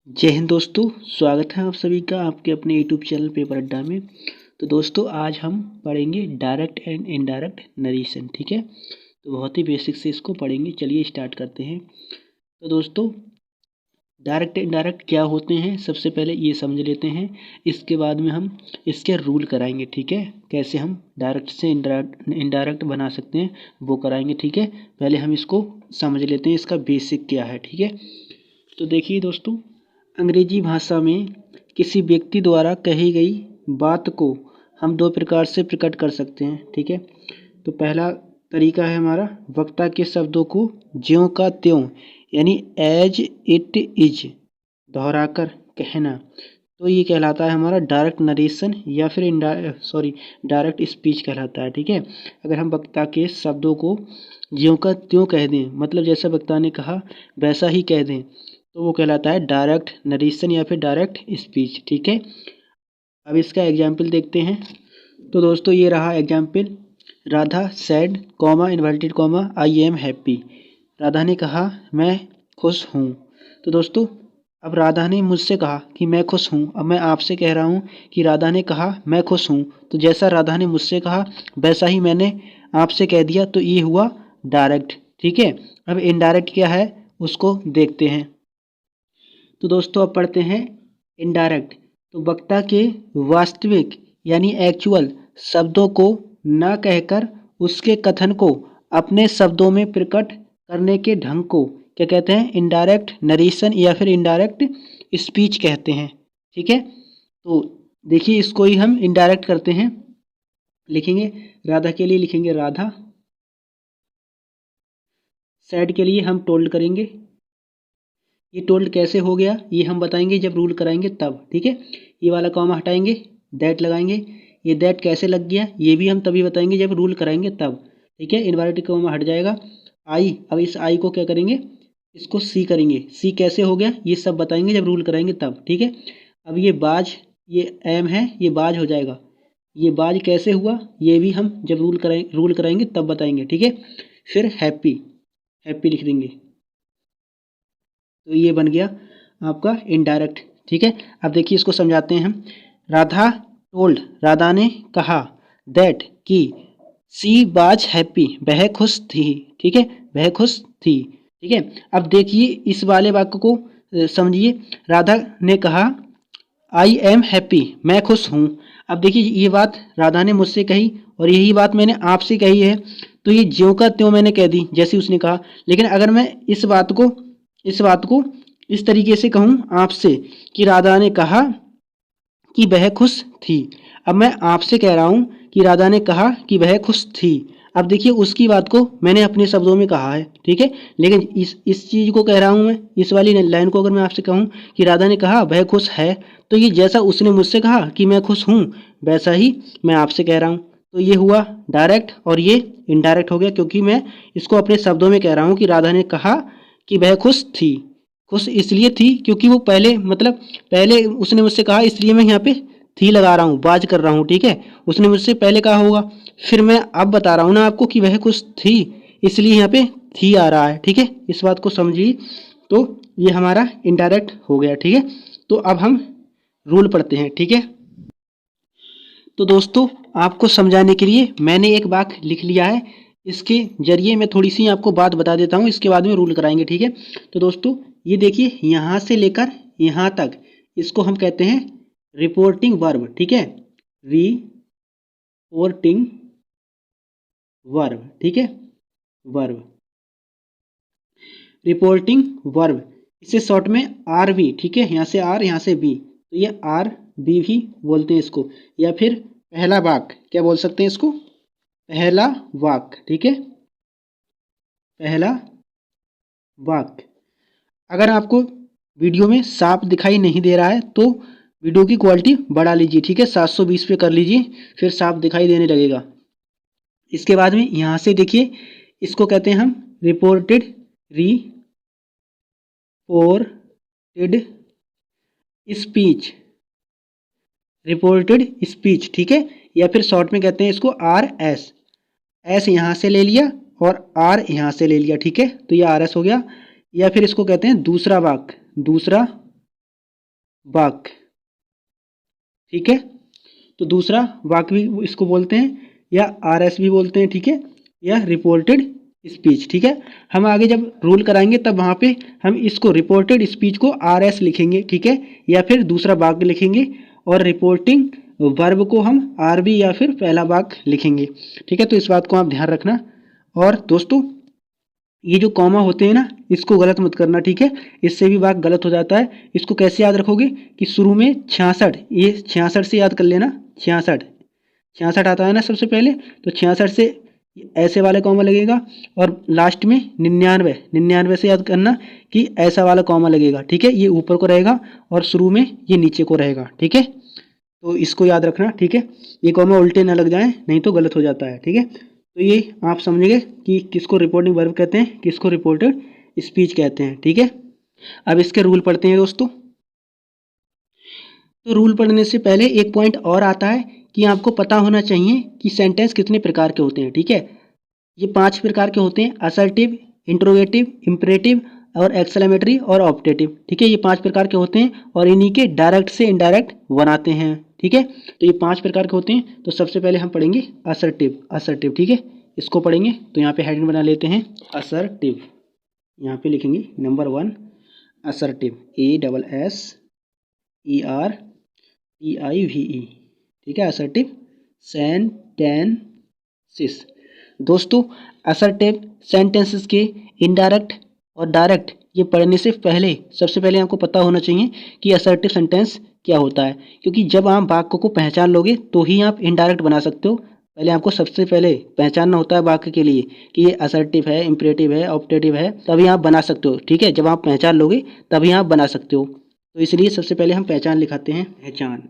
जय हिंद दोस्तों, स्वागत है आप सभी का आपके अपने यूट्यूब चैनल पेपर अड्डा में। तो दोस्तों आज हम पढ़ेंगे डायरेक्ट एंड इनडायरेक्ट नरेशन। ठीक है, तो बहुत ही बेसिक से इसको पढ़ेंगे। चलिए स्टार्ट करते हैं। तो दोस्तों डायरेक्ट इनडायरेक्ट क्या होते हैं सबसे पहले ये समझ लेते हैं। इसके बाद में हम इसके रूल कराएंगे। ठीक है, कैसे हम डायरेक्ट से इनडायरेक्ट बना सकते हैं वो कराएंगे। ठीक है, पहले हम इसको समझ लेते हैं इसका बेसिक क्या है। ठीक है, तो देखिए दोस्तों, अंग्रेजी भाषा में किसी व्यक्ति द्वारा कही गई बात को हम दो प्रकार से प्रकट कर सकते हैं। ठीक है, तो पहला तरीका है हमारा वक्ता के शब्दों को ज्यों का त्यों यानी एज इट इज दोहराकर कहना। तो ये कहलाता है हमारा डायरेक्ट नरेशन या फिर डायरेक्ट स्पीच कहलाता है। ठीक है, अगर हम वक्ता के शब्दों को ज्यों का त्यों कह दें, मतलब जैसा वक्ता ने कहा वैसा ही कह दें, तो वो कहलाता है डायरेक्ट नरेशन या फिर डायरेक्ट स्पीच। ठीक है, अब इसका एग्जाम्पल देखते हैं। तो दोस्तों ये रहा example. Radha sad comma inverted comma I am happy. Radha ने कहा मैं खुश हूँ। तो दोस्तों अब राधा ने मुझसे कहा कि मैं खुश हूँ, अब मैं आपसे कह रहा हूँ कि राधा ने कहा मैं खुश हूँ। तो जैसा राधा ने मुझसे कहा वैसा ही मैंने आपसे कह दिया, तो ये हुआ डायरेक्ट। ठीक है, अब इनडायरेक्ट क्या है उसको देखते हैं। तो दोस्तों अब पढ़ते हैं इनडायरेक्ट। तो वक्ता के वास्तविक यानी एक्चुअल शब्दों को न कहकर उसके कथन को अपने शब्दों में प्रकट करने के ढंग को क्या कहते हैं, इनडायरेक्ट नरेशन या फिर इनडायरेक्ट स्पीच कहते हैं। ठीक है, तो देखिए इसको ही हम इनडायरेक्ट करते हैं। लिखेंगे राधा के लिए लिखेंगे राधा, सैड के लिए हम टोल्ड करेंगे। ये टोल्ड कैसे हो गया ये हम बताएंगे जब रूल कराएंगे तब। ठीक है, ये वाला कॉमा हटाएंगे, दैट लगाएंगे। ये दैट कैसे लग गया ये भी हम तभी बताएंगे जब रूल कराएंगे तब। ठीक है, इन्वर्टेड कॉमा हट जाएगा। आई, अब इस आई को क्या करेंगे, इसको सी करेंगे। सी कैसे हो गया ये सब बताएंगे जब रूल कराएंगे तब। ठीक है, अब ये बाज, ये एम है, ये बाज हो जाएगा। ये बाज कैसे हुआ ये भी हम जब रूल कराएंगे तब बताएंगे। ठीक है, फिर हैप्पी, हैप्पी लिख देंगे। तो ये बन गया आपका इनडायरेक्ट। ठीक है, अब देखिए इसको समझाते हैं हम। राधा टोल्ड, राधा ने कहा, दैट कि सी वाज हैप्पी, वह खुश थी। ठीक है, वह खुश थी। ठीक है, अब देखिए इस वाले वाक्य को समझिए। राधा ने कहा आई एम हैप्पी, मैं खुश हूँ। अब देखिए ये बात राधा ने मुझसे कही और यही बात मैंने आपसे कही है, तो ये ज्यों का त्यों मैंने कह दी जैसे उसने कहा। लेकिन अगर मैं इस बात को इस तरीके से कहूँ आपसे कि राधा ने कहा कि वह खुश थी। अब मैं आपसे कह रहा हूँ कि राधा ने कहा कि वह खुश थी। अब देखिए उसकी बात को मैंने अपने शब्दों में कहा है। ठीक है, लेकिन इस चीज़ को कह रहा हूँ मैं, इस वाली लाइन को अगर मैं आपसे कहूँ कि राधा ने कहा वह खुश है, तो ये जैसा उसने मुझसे कहा कि मैं खुश हूँ वैसा ही मैं आपसे कह रहा हूँ। तो ये हुआ डायरेक्ट और ये इनडायरेक्ट हो गया, क्योंकि मैं इसको अपने शब्दों में कह रहा हूँ कि राधा ने कहा कि वह खुश थी। खुश इसलिए थी क्योंकि वो पहले उसने मुझसे कहा, इसलिए मैं यहाँ पे थी लगा रहा हूँ, बाज कर रहा हूँ। ठीक है, उसने मुझसे पहले कहा होगा, फिर मैं अब बता रहा हूँ ना आपको कि वह खुश थी, इसलिए यहाँ पे थी आ रहा है। ठीक है, इस बात को समझिए। तो ये हमारा इनडायरेक्ट हो गया। ठीक है, तो अब हम रूल पढ़ते हैं। ठीक है, तो दोस्तों आपको समझाने के लिए मैंने एक वाक्य लिख लिया है, इसके जरिए मैं थोड़ी सी आपको बात बता देता हूँ, इसके बाद में रूल कराएंगे। ठीक है, तो दोस्तों ये देखिए यहाँ से लेकर यहाँ तक इसको हम कहते हैं रिपोर्टिंग वर्ब। ठीक है, रिपोर्टिंग वर्ब। ठीक है, वर्ब, रिपोर्टिंग वर्ब, इसे शॉर्ट में आर बी। ठीक है, यहाँ से आर यहाँ से बी, तो ये आर बी भी बोलते हैं इसको। या फिर पहला वाक्य क्या बोल सकते हैं इसको, पहला वाक्य। ठीक है, पहला वाक्य। अगर आपको वीडियो में साफ दिखाई नहीं दे रहा है तो वीडियो की क्वालिटी बढ़ा लीजिए। ठीक है, 720 पे कर लीजिए, फिर साफ दिखाई देने लगेगा। इसके बाद में यहाँ से देखिए इसको कहते हैं हम reported, reported speech, reported speech. ठीक है, या फिर शॉर्ट में कहते हैं इसको आर एस। एस यहाँ से ले लिया और आर यहाँ से ले लिया। ठीक है, तो ये आर एस हो गया। या फिर इसको कहते हैं दूसरा वाक्य, दूसरा वाक्य, ठीक है। तो दूसरा वाक्य भी इसको बोलते हैं या आरएस भी बोलते हैं, ठीक है, या रिपोर्टेड स्पीच, ठीक है। हम आगे जब रूल कराएंगे तब वहाँ पे हम इसको रिपोर्टेड स्पीच को आरएस लिखेंगे, ठीक है, या फिर दूसरा वाक्य लिखेंगे, और रिपोर्टिंग वर्ब को हम आरबी या फिर पहला वाक्य लिखेंगे, ठीक है। तो इस बात को आप ध्यान रखना। और दोस्तों ये जो कॉमा होते हैं ना, इसको गलत मत करना, ठीक है, इससे भी वाक्य गलत हो जाता है। इसको कैसे याद रखोगे कि शुरू में 66, ये 66 से याद कर लेना, 66 66 आता है ना सबसे पहले, तो 66 से ऐसे वाला कॉमा लगेगा, और लास्ट में 99 99 से याद करना कि ऐसा वाला कॉमा लगेगा, ठीक है। ये ऊपर को रहेगा और शुरू में ये नीचे को रहेगा, ठीक है। तो इसको याद रखना, ठीक है, ये कॉमा उल्टे ना लग जाए, नहीं तो गलत हो जाता है, ठीक है। तो ये आप समझ गए कि किसको रिपोर्टिंग वर्ब कहते हैं, किसको रिपोर्टेड स्पीच कहते हैं, ठीक है। अब इसके रूल पढ़ते हैं दोस्तों। तो रूल पढ़ने से पहले एक पॉइंट और आता है कि आपको पता होना चाहिए कि सेंटेंस कितने प्रकार के होते हैं, ठीक है। ये 5 प्रकार के होते हैं: असर्टिव, इंट्रोगेटिव, इम्परेटिव और एक्सक्लेमेटरी और ऑप्टेटिव, ठीक है। ये 5 प्रकार के होते हैं और इन्हीं के डायरेक्ट से इनडायरेक्ट बनाते हैं, ठीक है। तो ये 5 प्रकार के होते हैं। तो सबसे पहले हम पढ़ेंगे असर्टिव, असर्टिव, ठीक है, इसको पढ़ेंगे। तो यहाँ पे हेडिंग बना लेते हैं असर्टिव, यहाँ पे लिखेंगे नंबर 1 असर्टिव, ASSERTIVE, ठीक है, असर्टिव सेंटेंसेस। दोस्तों असर्टिव सेंटेंसेस के इनडायरेक्ट और डायरेक्ट ये पढ़ने से पहले सबसे पहले आपको पता होना चाहिए कि असर्टिव सेंटेंस क्या होता है, क्योंकि जब आप वाक्य को पहचान लोगे तो ही आप इनडायरेक्ट बना सकते हो। पहले आपको सबसे पहले पहचानना होता है वाक्य के लिए कि ये असर्टिव है, इम्परेटिव है, ऑप्टेटिव है, तभी आप बना सकते हो, ठीक है। जब आप पहचान लोगे तभी आप बना सकते हो। तो इसलिए सबसे पहले हम पहचान लिखाते हैं, पहचान,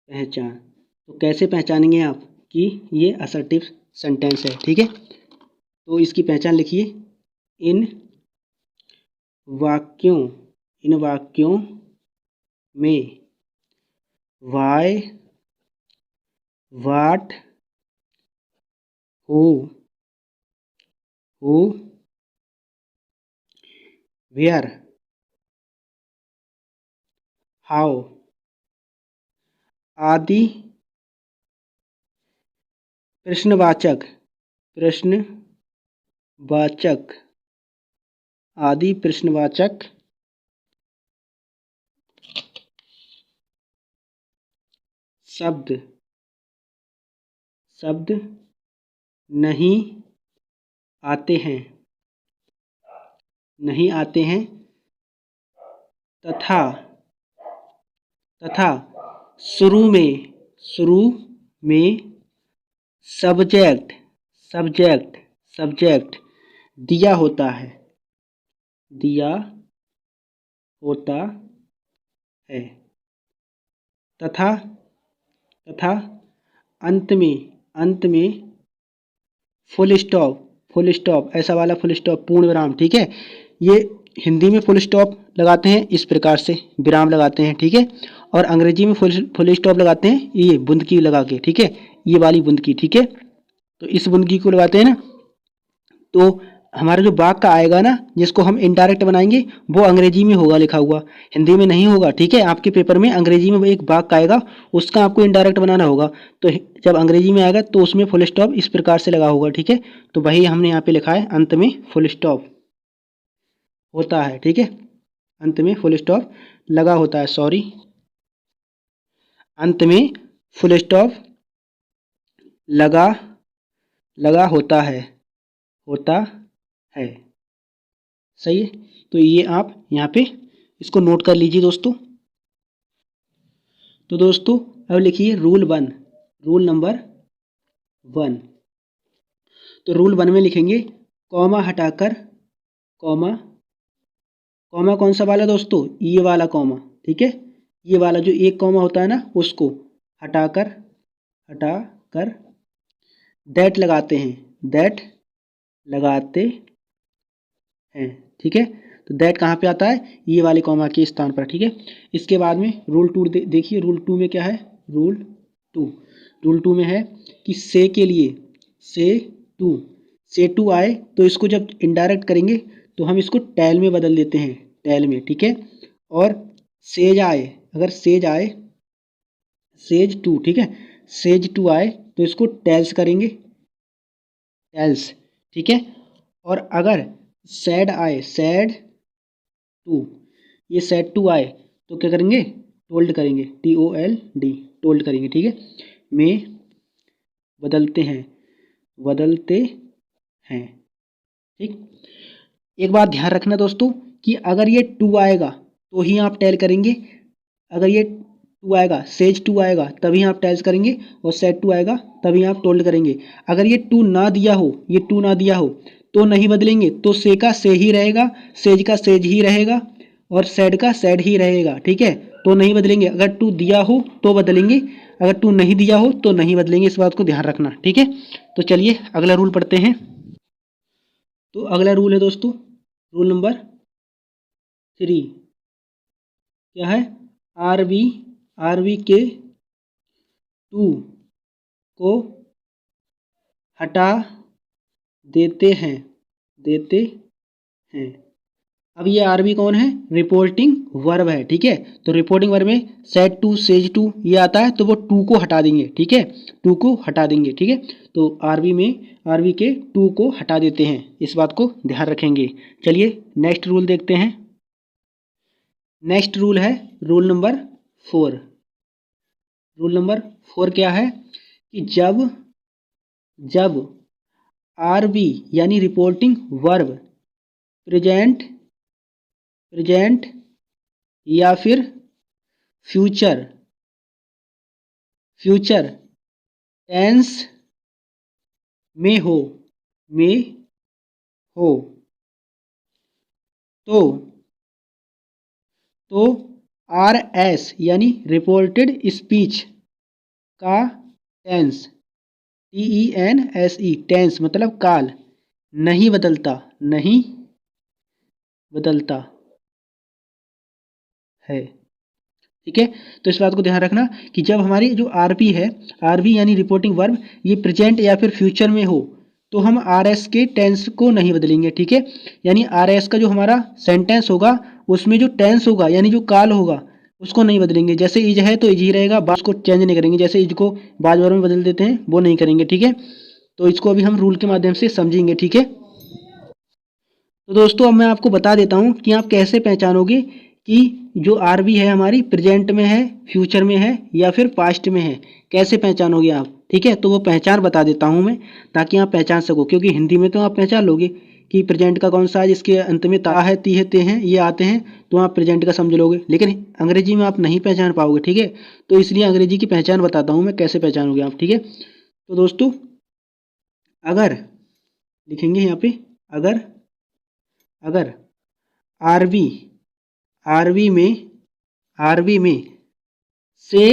पहचान। तो कैसे पहचानेंगे आप कि ये असर्टिव सेंटेंस है, ठीक है। तो इसकी पहचान लिखिए, इन वाक्यों में why, what, who, where, how आदि प्रश्नवाचक आदि प्रश्नवाचक शब्द नहीं आते हैं तथा शुरू में सब्जेक्ट दिया होता है तथा अंत में फुल स्टॉप, ऐसा वाला फुल स्टॉप, पूर्ण विराम, ठीक है। ये हिंदी में फुल स्टॉप लगाते हैं इस प्रकार से, विराम लगाते हैं, ठीक है। और अंग्रेजी में फुल स्टॉप लगाते हैं ये बुंदकी लगा के, ठीक है, ये वाली बुंदकी, ठीक है। तो इस बुंदकी को लगाते हैं ना, तो हमारा जो वाक्य आएगा ना, जिसको हम इनडायरेक्ट बनाएंगे, वो अंग्रेजी में होगा लिखा हुआ, हिंदी में नहीं होगा, ठीक है। आपके पेपर में अंग्रेजी में एक वाक्य आएगा, उसका आपको इनडायरेक्ट बनाना होगा। तो जब अंग्रेजी में आएगा तो उसमें फुल स्टॉप इस प्रकार से लगा होगा, ठीक है। तो वही हमने यहाँ पे लिखा है, अंत में फुल स्टॉप होता है, ठीक है, अंत में फुल स्टॉप लगा होता है, सॉरी, अंत में फुल स्टॉप लगा होता है, सही है। तो ये आप यहाँ पे इसको नोट कर लीजिए दोस्तों। तो दोस्तों अब लिखिए रूल नंबर 1। तो रूल 1 में लिखेंगे कॉमा हटाकर, कॉमा कौन सा वाला दोस्तों, ये वाला कॉमा, ठीक है, ये वाला जो एक कॉमा होता है ना, उसको हटाकर दैट लगाते हैं, ठीक है। तो दैट कहाँ पे आता है, ये वाले कॉमा के स्थान पर, ठीक है। इसके बाद में रूल 2 देखिए, रूल 2 में क्या है, रूल 2 में है कि से के लिए से टू आए तो इसको जब इनडायरेक्ट करेंगे तो हम इसको टैल में बदल देते हैं, टैल में, ठीक है। और सेज आए, अगर सेज आए, सेज टू, ठीक है, सेज टू आए तो इसको टेल्स करेंगे, टेल्स, ठीक है। और अगर सैड आए, सैड टू, ये सैड टू आए तो क्या करेंगे, टोल्ड करेंगे, TOLD, टोल्ड करेंगे, ठीक है। में बदलते हैं, बदलते हैं, ठीक। एक बात ध्यान रखना दोस्तों कि अगर ये टू आएगा तो ही आप टेल करेंगे, अगर ये टू आएगा, सेज टू आएगा तभी आप टेल्स करेंगे, और सेट टू आएगा तभी आप टोल्ड करेंगे। अगर ये टू ना दिया हो, ये टू ना दिया हो तो नहीं बदलेंगे, तो से का से ही रहेगा, सेज का सेज ही रहेगा, और सैड का सैड ही रहेगा, ठीक है। तो नहीं बदलेंगे, अगर टू दिया हो तो बदलेंगे, अगर टू नहीं दिया हो तो नहीं बदलेंगे, इस बात को ध्यान रखना, ठीक है। तो चलिए अगला रूल पढ़ते हैं। तो अगला रूल है दोस्तों, रूल नंबर 3, क्या है, आरवी के टू को हटा देते हैं, देते हैं। अब ये आरबी कौन है, रिपोर्टिंग वर्ब है, ठीक है। तो रिपोर्टिंग वर्ब में सेड टू, सेज टू ये आता है, तो वो टू को हटा देंगे, ठीक है, टू को हटा देंगे, ठीक है। तो आरबी के टू को हटा देते हैं, इस बात को ध्यान रखेंगे। चलिए नेक्स्ट रूल देखते हैं। नेक्स्ट रूल है रूल नंबर 4। रूल नंबर 4 क्या है कि जब आरबी यानी रिपोर्टिंग वर्ब प्रेजेंट या फिर फ्यूचर टेंस में हो, तो RS यानी रिपोर्टेड स्पीच का टेंस, TENSE, टेंस मतलब काल, नहीं बदलता है, ठीक है। तो इस बात को ध्यान रखना कि जब हमारी जो आरबी है, आरबी यानी रिपोर्टिंग वर्ब, ये प्रेजेंट या फिर फ्यूचर में हो तो हम RS के टेंस को नहीं बदलेंगे, ठीक है। यानी RS का जो हमारा सेंटेंस होगा उसमें जो टेंस होगा यानी जो काल होगा उसको नहीं बदलेंगे। जैसे इज है तो इज ही रहेगा, बाज को चेंज नहीं करेंगे, जैसे इज को बाज वर्ब में बदल देते हैं वो नहीं करेंगे, ठीक है। तो इसको अभी हम रूल के माध्यम से समझेंगे, ठीक है। तो दोस्तों अब मैं आपको बता देता हूँ कि आप कैसे पहचानोगे कि जो आरबी है हमारी प्रेजेंट में है, फ्यूचर में है या फिर पास्ट में है, कैसे पहचानोगे आप, ठीक है। तो वो पहचान बता देता हूँ मैं ताकि आप पहचान सको, क्योंकि हिंदी में तो आप पहचान लोगे कि प्रेजेंट का कौन सा है, जिसके अंत में ता है, ती है, ते हैं, ये आते हैं तो आप प्रेजेंट का समझ लोगे, लेकिन अंग्रेजी में आप नहीं पहचान पाओगे, ठीक है। तो इसलिए अंग्रेजी की पहचान बताता हूँ मैं, कैसे पहचानोगे आप, ठीक है। तो दोस्तों अगर लिखेंगे यहाँ पे, अगर आरबी में से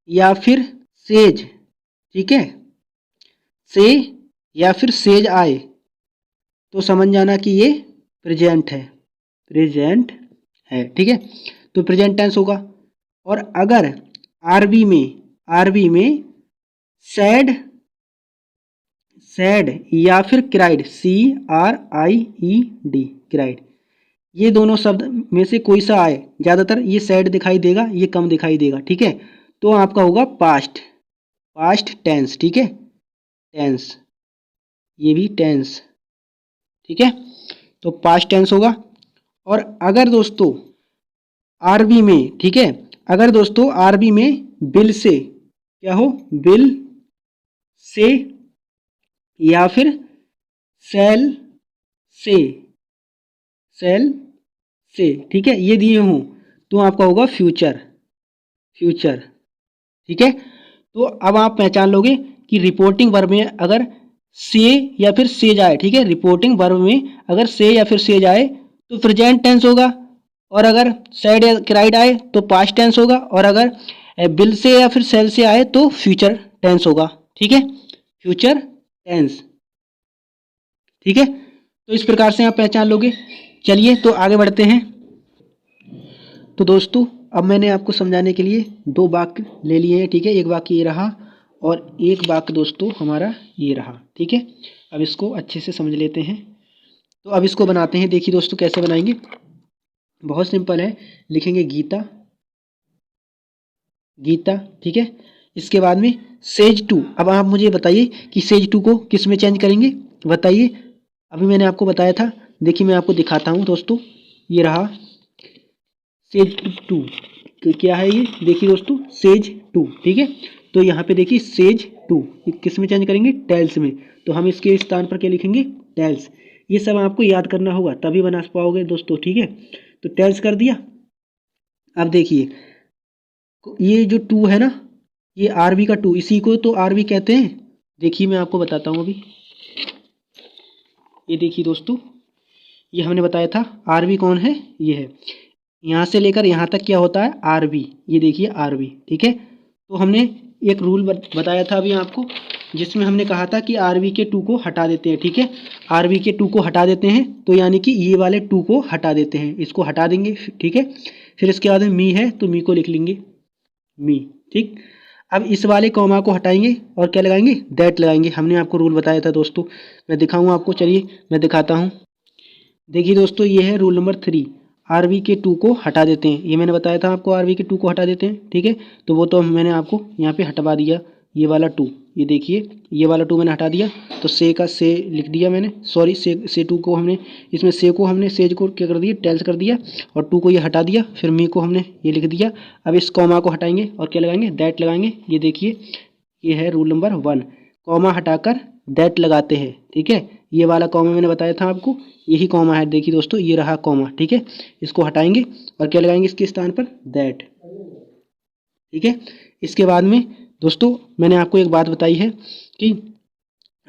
या फिर सेज, ठीक है, से या फिर सेज आए तो समझ जाना कि ये प्रेजेंट है, ठीक है। तो प्रेजेंट टेंस होगा। और अगर आरबी में सैड या फिर क्राइड, CRIED, क्राइड, ये दोनों शब्द में से कोई सा आए, ज़्यादातर ये सैड दिखाई देगा, ये कम दिखाई देगा, ठीक है। तो आपका होगा पास्ट टेंस, ठीक है, टेंस, ये भी टेंस, ठीक है। तो पास्ट टेंस होगा। और अगर दोस्तों आरबी में, ठीक है, अगर दोस्तों आरबी में बिल से क्या हो, बिल से या फिर सेल से, ठीक है, ये दिए हों तो आपका होगा फ्यूचर, ठीक है। तो अब आप पहचान लोगे कि रिपोर्टिंग वर्ब में अगर से या फिर से जाए, ठीक है, रिपोर्टिंग वर्ब में अगर से या फिर से जाए तो प्रेजेंट टेंस होगा, और अगर सैड या क्राइड आए तो पास्ट टेंस होगा, और अगर बिल से या फिर सेल से आए तो फ्यूचर टेंस होगा, ठीक है, फ्यूचर टेंस, ठीक है। तो इस प्रकार से आप पहचान लोगे। चलिए तो आगे बढ़ते हैं। तो दोस्तों अब मैंने आपको समझाने के लिए 2 वाक्य ले लिए हैं, ठीक है, एक वाक्य ये रहा और एक वाक्य दोस्तों हमारा ये रहा, ठीक है। अब इसको अच्छे से समझ लेते हैं। तो अब इसको बनाते हैं, देखिए दोस्तों कैसे बनाएंगे। बहुत सिंपल है, लिखेंगे गीता, गीता, ठीक है। इसके बाद में सेज 2। अब आप मुझे बताइए कि सेज 2 को किस में चेंज करेंगे, बताइए। अभी मैंने आपको बताया था, देखिए मैं आपको दिखाता हूँ दोस्तों, ये रहा सेज 2। तो क्या है ये, देखिए दोस्तों सेज 2, ठीक है। तो यहाँ पे देखिए सेज 2 किस में चेंज करेंगे, टेल्स में। तो हम इसके स्थान पर क्या लिखेंगे, टेल्स। ये सब आपको याद करना होगा तभी बना पाओगे दोस्तों, ठीक है। तो टेल्स कर दिया। अब देखिए ये जो 2 है ना, ये आरबी का 2, इसी को तो आरबी कहते हैं। देखिए मैं आपको बताता हूँ अभी, ये देखिए दोस्तों, ये हमने बताया था आरबी कौन है, ये है। यहाँ से लेकर यहाँ तक क्या होता है, आरबी, ये देखिए आरबी, ठीक है। तो हमने एक रूल बताया था अभी आपको, जिसमें हमने कहा था कि आरबी के 2 को हटा देते हैं, ठीक है। आरबी के 2 को हटा देते हैं, तो यानी कि ये वाले 2 को हटा देते हैं, इसको हटा देंगे, ठीक है। फिर इसके बाद में मी है, तो मी को लिख लेंगे, मी, ठीक। अब इस वाले कॉमा को हटाएंगे और क्या लगाएंगे, दैट लगाएंगे। हमने आपको रूल बताया था दोस्तों, मैं दिखाऊंगा आपको, चलिए मैं दिखाता हूँ। देखिए दोस्तों ये है रूल नंबर 3, आरबी के 2 को हटा देते हैं। ये मैंने बताया था आपको, आरबी के 2 को हटा देते हैं, ठीक है। तो वो तो मैंने आपको यहाँ पे हटवा दिया, ये वाला 2, ये देखिए ये वाला 2 मैंने हटा दिया। तो से का से लिख दिया मैंने, सॉरी से 2 को हमने, इसमें से को हमने सेज को क्या कर दिया, टेल्स कर दिया, और 2 को ये हटा दिया। फिर मी को हमने ये लिख दिया। अब इस कॉमा को हटाएंगे और क्या लगाएंगे, दैट लगाएंगे। ये देखिए ये है रूल नंबर 1, कॉमा हटाकर दैट लगाते हैं, ठीक है। ये वाला कॉमा मैंने बताया था आपको, यही कॉमा है, देखिए दोस्तों ये रहा कॉमा, ठीक है। इसको हटाएंगे और क्या लगाएंगे इसके स्थान पर, दैट, ठीक है। इसके बाद में दोस्तों मैंने आपको एक बात बताई है कि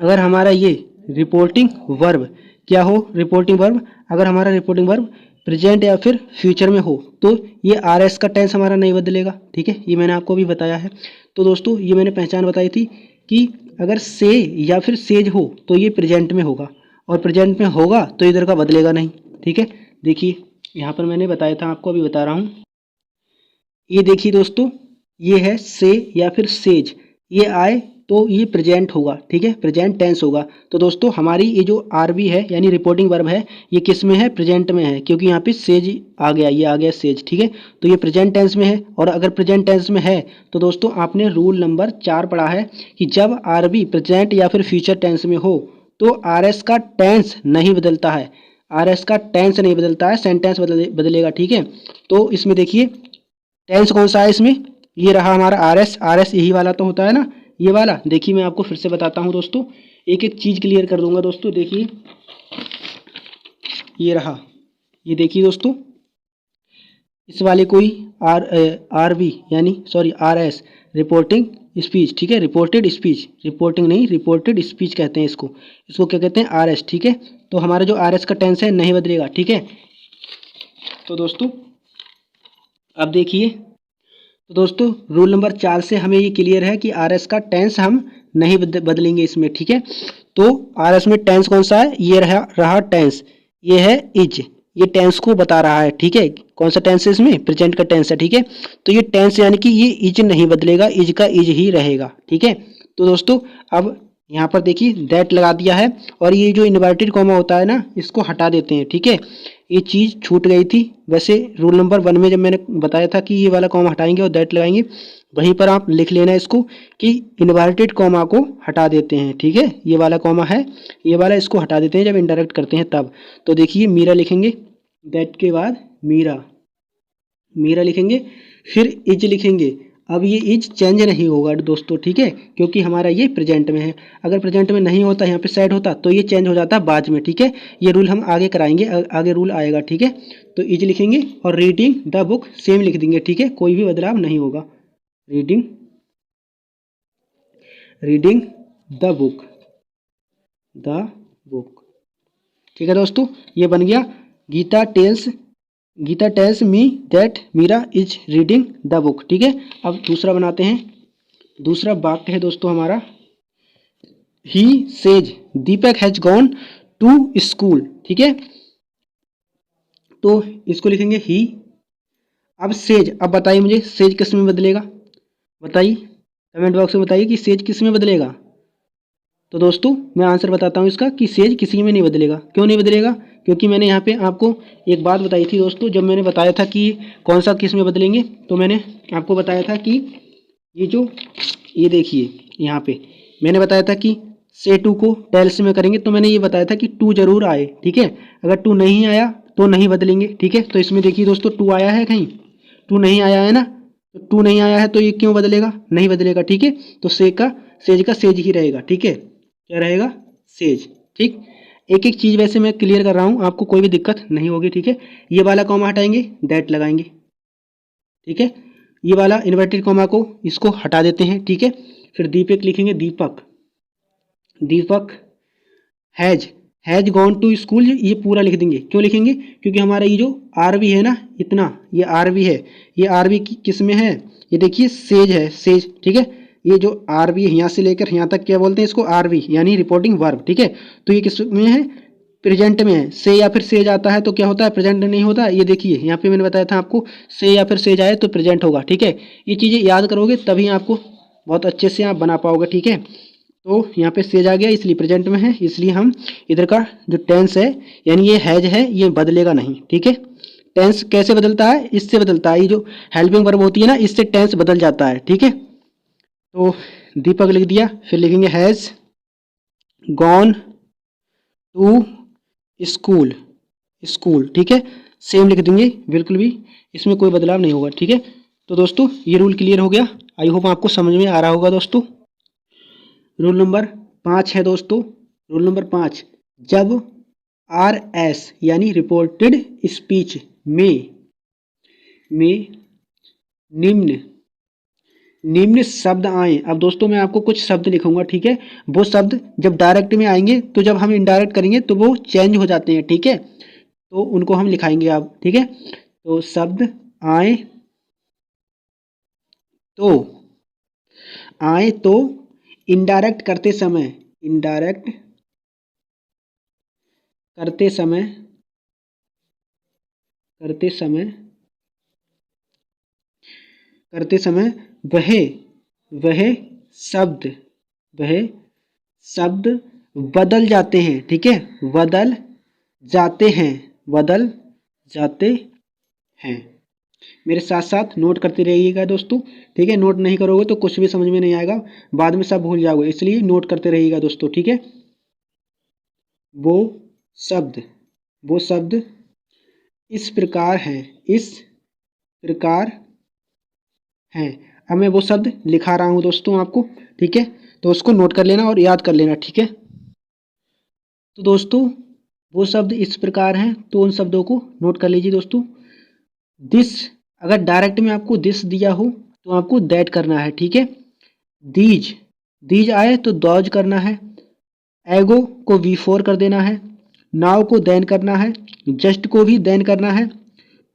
अगर हमारा ये रिपोर्टिंग वर्ब क्या हो, रिपोर्टिंग वर्ब, अगर हमारा रिपोर्टिंग वर्ब प्रेजेंट या फिर फ्यूचर में हो, तो ये आर एस का टेंस हमारा नहीं बदलेगा, ठीक है। ये मैंने आपको भी बताया है। तो दोस्तों ये मैंने पहचान बताई थी कि अगर से या फिर सेज हो तो ये प्रेजेंट में होगा, और प्रेजेंट में होगा तो इधर का बदलेगा नहीं, ठीक है। देखिए यहाँ पर मैंने बताया था आपको, अभी बता रहा हूँ। ये देखिए दोस्तों, ये है से या फिर सेज, ये आए तो ये प्रेजेंट होगा, ठीक है, प्रेजेंट टेंस होगा। तो दोस्तों हमारी ये जो आरबी है यानी रिपोर्टिंग वर्ब है, ये किस में है, प्रेजेंट में है, क्योंकि यहाँ पे सेज आ गया, ये आ गया सेज, ठीक है। तो ये प्रेजेंट टेंस में है, और अगर प्रेजेंट टेंस में है तो दोस्तों आपने रूल नंबर 4 पढ़ा है कि जब आरबी प्रेजेंट या फिर फ्यूचर टेंस में हो तो आर एस का टेंस नहीं बदलता है, आर एस का टेंस नहीं बदलता है, सेंटेंस बदलेगा, ठीक है। तो इसमें देखिए टेंस कौन सा है इसमें, ये रहा हमारा आर एस, आर एस यही वाला तो होता है ना, ये वाला। देखिए मैं आपको फिर से बताता हूँ दोस्तों, एक एक चीज़ क्लियर कर दूंगा दोस्तों। देखिए ये रहा, ये देखिए दोस्तों, इस वाले को ही आर बी यानी sorry R S, reporting speech, ठीक है, रिपोर्टेड स्पीच, रिपोर्टिंग नहीं रिपोर्टेड स्पीच कहते हैं इसको, इसको क्या कहते हैं, आर एस, ठीक है। तो हमारा जो आर एस का टेंस है नहीं बदलेगा, ठीक है। तो दोस्तों अब देखिए, तो दोस्तों रूल नंबर 4 से हमें ये क्लियर है कि आर एस का टेंस हम नहीं बदलेंगे इसमें, ठीक है। तो आर एस में टेंस कौन सा है, ये रहा टेंस, ये है इज, ये टेंस को बता रहा है, ठीक है। कौन सा टेंस है इसमें, प्रेजेंट का टेंस है, ठीक है। तो ये टेंस यानी कि ये इज नहीं बदलेगा, इज का इज ही रहेगा, ठीक है। तो दोस्तों अब यहाँ पर देखिए दैट लगा दिया है, और ये जो इन्वर्टेड कॉमा होता है ना, इसको हटा देते हैं, ठीक है। ये चीज़ छूट गई थी, वैसे रूल नंबर 1 में जब मैंने बताया था कि ये वाला कॉमा हटाएंगे और दैट लगाएंगे, वहीं पर आप लिख लेना इसको कि इन्वर्टेड कॉमा को हटा देते हैं, ठीक है। ये वाला कॉमा है, ये वाला, इसको हटा देते हैं जब इनडायरेक्ट करते हैं तब। तो देखिए मीरा लिखेंगे, दैट के बाद मीरा, मीरा लिखेंगे, फिर इज लिखेंगे। अब ये इज चेंज नहीं होगा दोस्तों, ठीक है, क्योंकि हमारा ये प्रेजेंट में है। अगर प्रेजेंट में नहीं होता, यहाँ पे सेड होता, तो ये चेंज हो जाता बाद में, ठीक है। ये रूल हम आगे कराएंगे, आगे रूल आएगा, ठीक है। तो इज लिखेंगे और रीडिंग द बुक सेम लिख देंगे, ठीक है, कोई भी बदलाव नहीं होगा। Reading, reading the book, the book, ठीक है दोस्तों। ये बन गया Geeta tells, Geeta tells me that Meera is reading the book, ठीक है। अब दूसरा बनाते हैं, दूसरा वाक्य है दोस्तों हमारा, he says Deepak has gone to school, ठीक है। तो इसको लिखेंगे ही। अब सेज, अब बताइए मुझे सेज किस में बदलेगा, बताइए, कमेंट बॉक्स में बताइए कि सेज किस में बदलेगा। तो दोस्तों मैं आंसर बताता हूँ इसका कि सेज किसी में नहीं बदलेगा। क्यों नहीं बदलेगा? क्योंकि मैंने यहाँ पे आपको एक बात बताई थी दोस्तों, जब मैंने बताया था कि कौन सा किस में बदलेंगे, तो मैंने आपको बताया था कि ये देखिए यहाँ पे मैंने बताया था कि से टू को टेल्स में करेंगे, तो मैंने ये बताया था कि टू जरूर आए, ठीक है। अगर टू नहीं आया तो नहीं बदलेंगे, ठीक है। तो इसमें देखिए दोस्तों टू आया है, कहीं टू नहीं आया है ना, तो टू नहीं आया है तो ये क्यों बदलेगा? नहीं बदलेगा, ठीक है। तो सेज का सेज ही रहेगा, ठीक है। क्या रहेगा? सेज, ठीक। एक एक चीज़ वैसे मैं क्लियर कर रहा हूँ, आपको कोई भी दिक्कत नहीं होगी, ठीक है। ये वाला कॉमा हटाएंगे, दैट लगाएंगे, ठीक है। ये वाला इन्वर्टेड कॉमा को इसको हटा देते हैं, ठीक है। फिर दीपक लिखेंगे, दीपक हैज गॉन टू स्कूल, ये पूरा लिख देंगे। क्यों लिखेंगे? क्योंकि हमारा ये जो आरवी है ना, इतना ये आरवी है, ये आरवी किस में है? ये देखिए सेज है, सेज, ठीक है। ये जो आरवी है यहाँ से लेकर यहाँ तक क्या बोलते हैं इसको? आरवी, यानी रिपोर्टिंग वर्ब, ठीक है। तो ये किस में है? प्रेजेंट में है। से या फिर सेज आता है तो क्या होता है? प्रेजेंट नहीं होता। ये देखिए यहाँ पे मैंने बताया था आपको, से या फिर सेज आए तो प्रेजेंट होगा, ठीक है। ये चीज़ें याद करोगे तभी आपको बहुत अच्छे से आप बना पाओगे, ठीक है। तो यहाँ पे सेज आ गया, इसलिए प्रेजेंट में है, इसलिए हम इधर का जो टेंस है यानी ये हैज है, ये बदलेगा नहीं, ठीक है। टेंस कैसे बदलता है? इससे बदलता है, ये जो हेल्पिंग वर्ब होती है ना, इससे टेंस बदल जाता है, ठीक है। तो दीपक लिख दिया, फिर लिखेंगे हैज गॉन टू स्कूल, ठीक है। सेम लिख देंगे, बिल्कुल भी इसमें कोई बदलाव नहीं होगा, ठीक है। तो दोस्तों ये रूल क्लियर हो गया, आई होप आपको समझ में आ रहा होगा दोस्तों। रूल नंबर 5 है दोस्तों, रूल नंबर 5, जब RS यानी रिपोर्टेड स्पीच में निम्न शब्द आए। अब दोस्तों मैं आपको कुछ शब्द लिखूंगा, ठीक है। वो शब्द जब डायरेक्ट में आएंगे तो जब हम इनडायरेक्ट करेंगे तो वो चेंज हो जाते हैं, ठीक है। तो उनको हम लिखाएंगे अब, ठीक है। तो शब्द आए तो इनडायरेक्ट करते समय वह शब्द बदल जाते हैं, ठीक है। बदल जाते हैं। मेरे साथ साथ नोट करते रहिएगा दोस्तों, ठीक है। नोट नहीं करोगे तो कुछ भी समझ में नहीं आएगा, बाद में सब भूल जाओगे, इसलिए नोट करते रहिएगा दोस्तों, ठीक है। वो शब्द इस प्रकार हैं। अब मैं वो शब्द लिखा रहा हूँ दोस्तों आपको, ठीक है। तो उसको नोट कर लेना और याद कर लेना, ठीक है। तो दोस्तों वो शब्द इस प्रकार हैं, तो उन शब्दों को नोट कर लीजिए दोस्तों। दिस, अगर डायरेक्ट में आपको दिस दिया हो तो आपको दैट करना है, ठीक है। दीज आए तो दॉज करना है। एगो को V4 कर देना है। नाउ को देन करना है। जस्ट को भी देन करना है।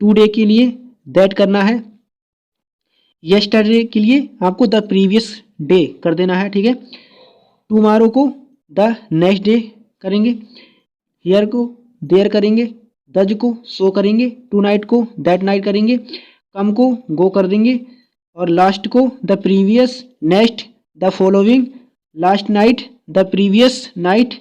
टुडे के लिए दैट करना है। यस्टरडे के लिए आपको द प्रीवियस डे कर देना है, ठीक है। टुमारो को द नेक्स्ट डे करेंगे। हियर को देयर करेंगे। दज को सो करेंगे। टू नाइट को दैट नाइट करेंगे। कम को गो कर देंगे। और लास्ट को the previous, next the following, last night the previous night,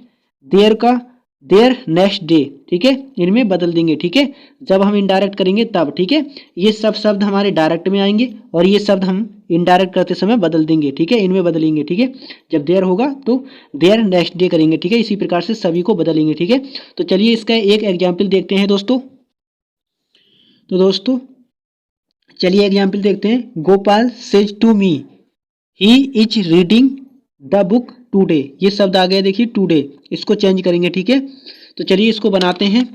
there का देयर नेक्स्ट डे, ठीक है। इनमें बदल देंगे, ठीक है। जब हम इनडायरेक्ट करेंगे तब, ठीक है। ये सब शब्द हमारे डायरेक्ट में आएंगे और ये शब्द हम इनडायरेक्ट करते समय बदल देंगे, ठीक है। इनमें बदलेंगे, ठीक है। जब देयर होगा तो देयर नेक्स्ट डे करेंगे, ठीक है। इसी प्रकार से सभी को बदलेंगे, ठीक है। तो चलिए इसका एक एग्जाम्पल देखते हैं दोस्तों। तो दोस्तों चलिए एग्जाम्पल देखते हैं। Gopal says to me he is reading the book today. ये शब्द आ गया, देखिए टुडे, इसको चेंज करेंगे, ठीक है। तो चलिए इसको बनाते हैं।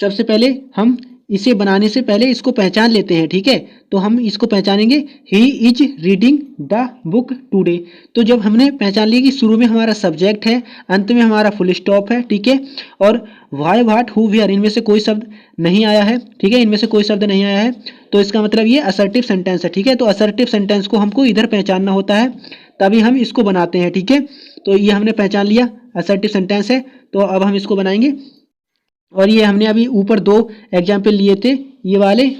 सबसे पहले हम इसे बनाने से पहले इसको पहचान लेते हैं, ठीक है। तो हम इसको पहचानेंगे, ही is reading the book today. तो जब हमने पहचान लिया कि शुरू में हमारा सब्जेक्ट है, अंत में हमारा फुल स्टॉप है, ठीक है। और वाई, वाट, हु, वेयर, इनमें से कोई शब्द नहीं आया है, ठीक है। इनमें से कोई शब्द नहीं आया है, तो इसका मतलब ये असर्टिव सेंटेंस है, ठीक है। तो असर्टिव सेंटेंस को हमको इधर पहचानना होता है, तभी हम इसको बनाते हैं, ठीक है। तो ये हमने पहचान लिया असर्टिव सेंटेंस है, तो अब हम इसको बनाएंगे। और ये हमने अभी ऊपर 2 एग्जाम्पल लिए थे, ये वाले,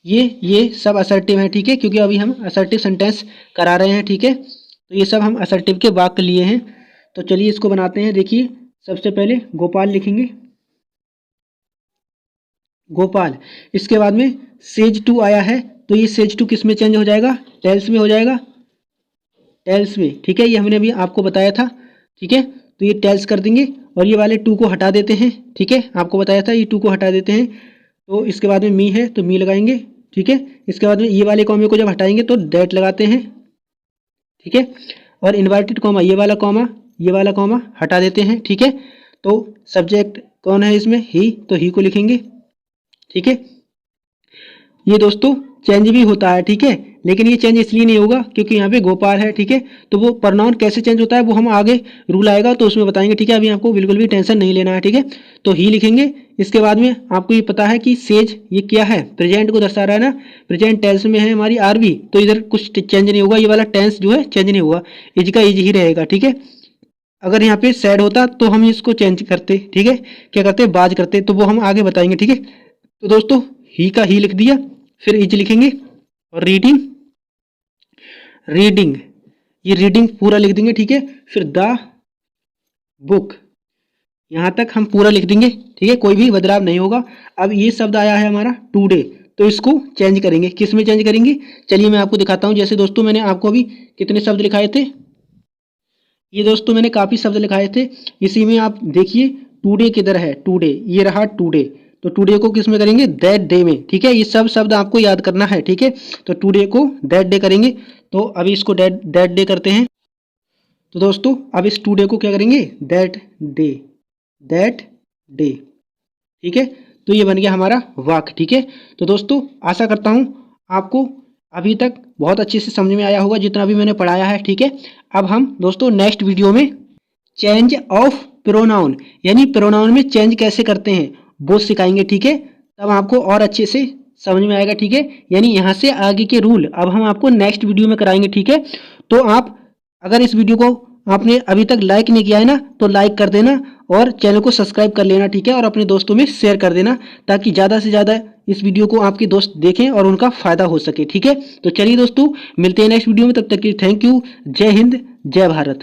ये सब असर्टिव हैं, ठीक है। क्योंकि अभी हम असर्टिव सेंटेंस करा रहे हैं, ठीक है। तो ये सब हम असर्टिव के वाक्य लिए हैं। तो चलिए इसको बनाते हैं। देखिए सबसे पहले गोपाल लिखेंगे, गोपाल। इसके बाद में सेज 2 आया है, तो ये सेज 2 किस में चेंज हो जाएगा? टेल्स में हो जाएगा, टेल्स में। ठीक है, ये हमने अभी आपको बताया था। ठीक है, तो ये टेल्स कर देंगे और ये वाले 2 को हटा देते हैं। ठीक है, आपको बताया था, ये 2 को हटा देते हैं। तो इसके बाद में मी है तो मी लगाएंगे। ठीक है, इसके बाद में ये वाले कॉमे को जब हटाएंगे तो दैट लगाते हैं। ठीक है, और इन्वर्टेड कॉमा, ये वाला कॉमा हटा देते हैं। ठीक है, तो सब्जेक्ट कौन है इसमें? ही, तो ही को लिखेंगे। ठीक है, ये दोस्तों चेंज भी होता है। ठीक है, लेकिन ये चेंज इसलिए नहीं होगा क्योंकि यहाँ पे गोपाल है। ठीक है, तो वो प्रोनाउन कैसे चेंज होता है वो हम आगे रूल आएगा तो उसमें बताएंगे। ठीक है, अभी आपको बिल्कुल भी टेंशन नहीं लेना है। ठीक है, तो ही लिखेंगे। इसके बाद में आपको ये पता है कि सेज ये क्या है? प्रेजेंट को दर्शा रहा है ना, प्रेजेंट टेंस में है हमारी आरबी, तो इधर कुछ चेंज नहीं होगा, ये वाला टेंस जो है चेंज नहीं होगा, इज का इज ही रहेगा। ठीक है, अगर यहाँ पे सैड होता तो हम इसको चेंज करते। ठीक है, क्या करते? बाज करते, तो वो हम आगे बताएंगे। ठीक है, तो दोस्तों ही का ही लिख दिया, फिर इज लिखेंगे और रीडिंग, रीडिंग, ये रीडिंग पूरा लिख देंगे। ठीक है, फिर द बुक, यहाँ तक हम पूरा लिख देंगे। ठीक है, कोई भी बदलाव नहीं होगा। अब ये शब्द आया है हमारा टुडे, तो इसको चेंज करेंगे। किस में चेंज करेंगे? चलिए मैं आपको दिखाता हूँ। जैसे दोस्तों मैंने आपको अभी कितने शब्द लिखाए थे? ये दोस्तों मैंने काफ़ी शब्द लिखाए थे। इसी में आप देखिए टुडे किधर है? टुडे, ये रहा टुडे। तो टुडे को किस में करेंगे? दैट डे में। ठीक है, ये सब शब्द आपको याद करना है। ठीक है, तो टुडे को दैट डे करेंगे। तो अभी इसको दैट डे करते हैं। तो दोस्तों अब इस टुडे को क्या करेंगे? That day, that day. ठीक है, तो ये बन गया हमारा वाक्य। ठीक है, तो दोस्तों आशा करता हूँ आपको अभी तक बहुत अच्छे से समझ में आया होगा जितना भी मैंने पढ़ाया है। ठीक है, अब हम दोस्तों नेक्स्ट वीडियो में चेंज ऑफ प्रोनाउन, यानी प्रोनाउन में चेंज कैसे करते हैं वो सिखाएंगे। ठीक है, तब आपको और अच्छे से समझ में आएगा। ठीक है, यानी यहाँ से आगे के रूल अब हम आपको नेक्स्ट वीडियो में कराएंगे। ठीक है, तो आप अगर इस वीडियो को आपने अभी तक लाइक नहीं किया है ना, तो लाइक कर देना और चैनल को सब्सक्राइब कर लेना। ठीक है, और अपने दोस्तों में शेयर कर देना ताकि ज़्यादा से ज़्यादा इस वीडियो को आपके दोस्त देखें और उनका फ़ायदा हो सके। ठीक है, तो चलिए दोस्तों मिलते हैं नेक्स्ट वीडियो में, तब तक के लिए थैंक यू। जय हिंद, जय भारत।